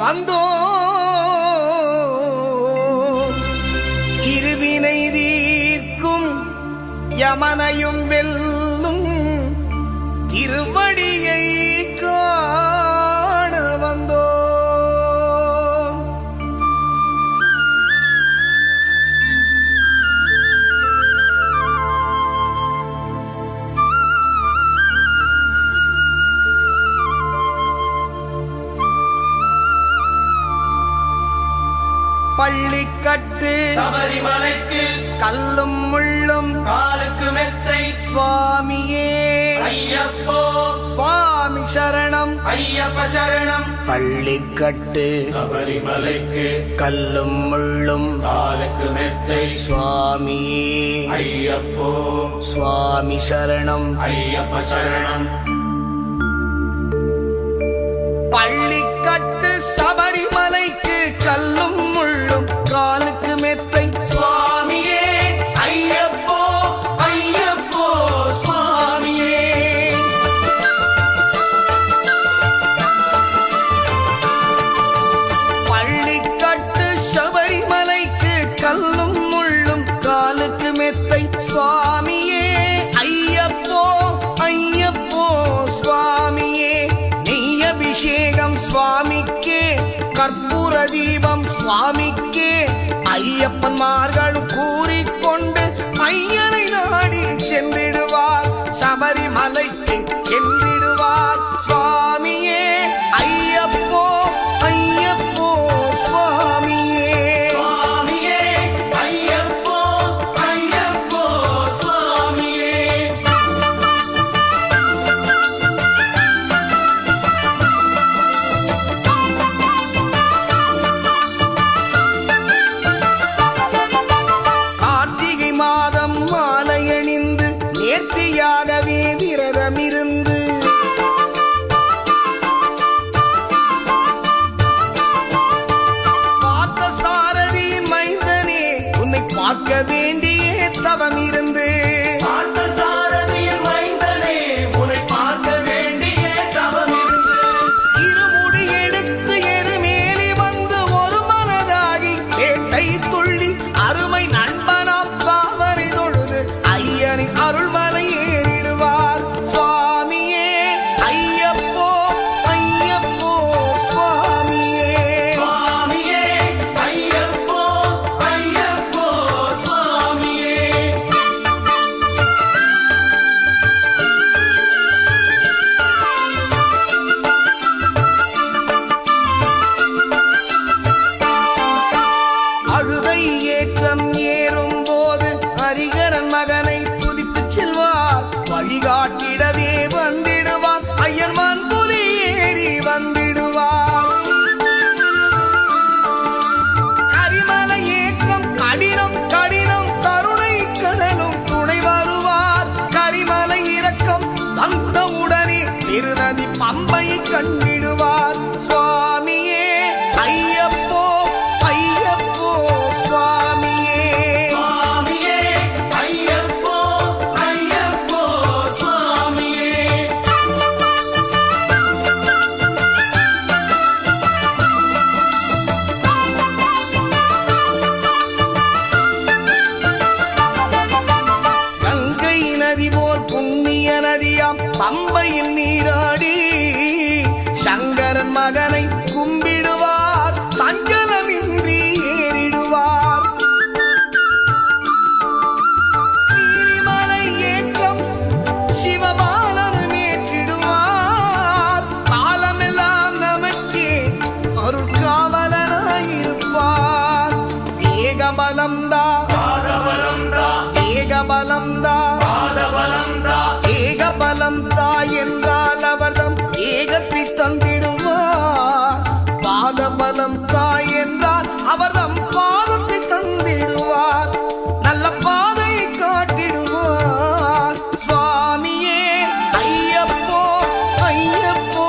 வந்தோ இருவினை தீர்க்கும் யமனையும் வெல்லும் திருவடியை காண வந்தோ பள்ளிக்கட்டு சபரிமலைக்கு கல்லும் முள்ளும் காலுக்கு மெத்தை சுவாமியே ஐயப்போ சுவாமி சரணம் ஐயப்ப சரணம். பள்ளிக்கட்டு சபரிமலைக்கு கல்லும் முள்ளும் காலுக்கு மெத்தை சுவாமியே ஐயப்போ சுவாமி சரணம் ஐயப்ப சரணம். பள்ளிக்கட்டு சபரிமலைக்கு கல்லும் முள்ளும் காலுக்கு மெத்தை சுவாமியே ஐயப்போ ஐயப்போ சுவாமியே. பள்ளிக்கட்டு சபரிமலைக்கு கல்லும் முள்ளும் காலுக்கு மெத்தை சுவாமியே ஐயப்போ ஐயப்போ சுவாமியே. அபிஷேகம் சுவாமிக்கே கற்பூர தீபம் சுவாமிக்கே ஐயப்பன்மார்களும் கூறிக்கொண்டு ஐயனை நாடி சென்றிடுவார் சபரிமலைக்கு சென்றிடுவார் சுவாமியே ஐயப்போ ஐயப்போ சுவாமியே சுவாமியே ஐயப்போ ஐயப்போ சுவாமியே. மாதம் மாலையணிந்து நேர்த்தியாகவே விரதமிருந்து பார்த்த சாரதியின் மைந்தனே உன்னை பார்க்க வேண்டிய தவம் இருந்து இருமுடி எடுத்து எருமேலி வந்து ஒரு மனதாகி வேட்டை துள்ளி அருமை நண்பனாம் பாவரை தொழுது ஐயனின் அருள்மலை ஏறிடுவார் சுவாமியே ஐயப்போ ஐயப்போ சுவாமியே சுவாமியே ஐயப்போ ஐயப்போ சுவாமியே. அழுதை ஏற்றம் ஏறும் போது ஹரிகரன் மகனை துதித்து செல்வார் வழிகாட்டிடவே வந்திடுவார் ஐயர்மான் புலி ஏறி வந்திடுவார். கரிமலை ஏற்றம் கடினம் கடினம் கருணை கடலும் துணை வருவார். கரிமலை இறக்கம் வந்தவுடனே திருநதி பம்பை கண்டிடுவார் சுவாமியே ஐயப்போ ஐயப்போ சுவாமியே சுவாமியே ஐயப்போ ஐயப்போ சுவாமியே. கங்கை நதி போல் புண்ணிய நதியாம் பம்பையில் நீராடி சங்கரன் மகனை கும்பிடுவார் சஞ்சலமின்றி ஏறிடுவார். நீரிமலை ஏற்றம் சிவபாலனும் ஏற்றிடுவார். காலமெல்லாம் நமக்கே அருட்காவலனாயிருப்பார். ஏகபலம்தா ஏகபலம்தா ஏகபலம்தா என்றால் அவர்தம் ஏகத்தை தந்திடுவார். பாதபலம் தாய் என்றால் அவர்தம் பாதத்தை தந்திடுவார். நல்ல பாதையை காட்டிடுவார் சுவாமியே ஐயப்போ ஐயப்போ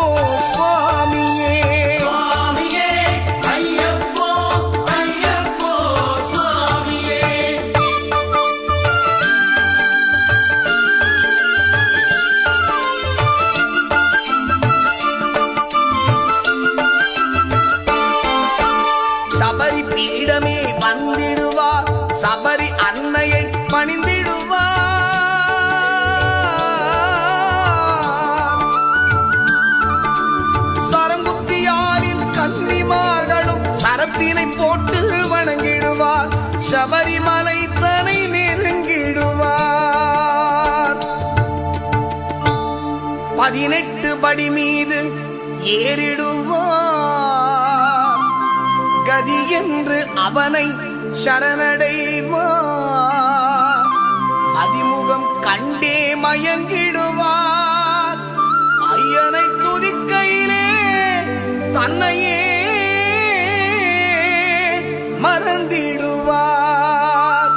சுவாமியே சுவாமியே ஐயப்போ ஐயப்போ சுவாமியே. பீடமே வந்திடுவார் சபரி அன்னையை பணிந்திடுவார் சரங்குத்தியாலில் கன்னிமார்களும் சரத்தினை போட்டு வணங்கிடுவார் சபரிமலை தனை நெருங்கிடுவார் 18 படி மீது ஏறிடுவார் கதி என்று அவனை சரணடைவார் அதிமுகம் கண்டே மயங்கிடுவார் ஐயனை துதிக்கையிலே தன்னையே மறந்திடுவார்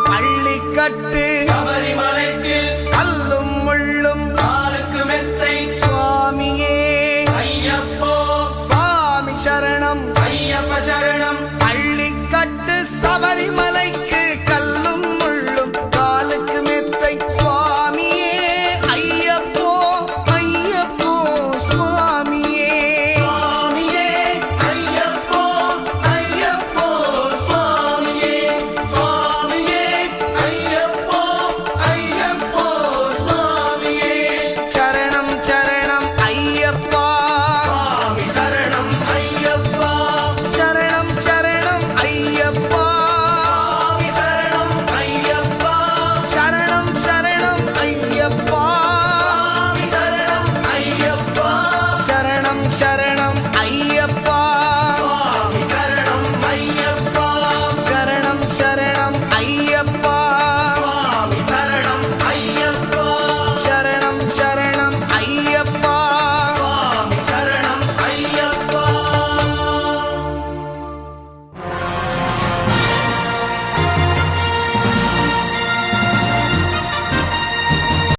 பள்ளிக்கட்டு சபரிமலைக்கு கல்லும் முள்ளும் காலுக்கு மெத்தை சுவாமியே ஐயப்போ சுவாமி சரணம் ஐயப்ப சரணம் பள்ளிக்கட்டு சபரிமலைக்கு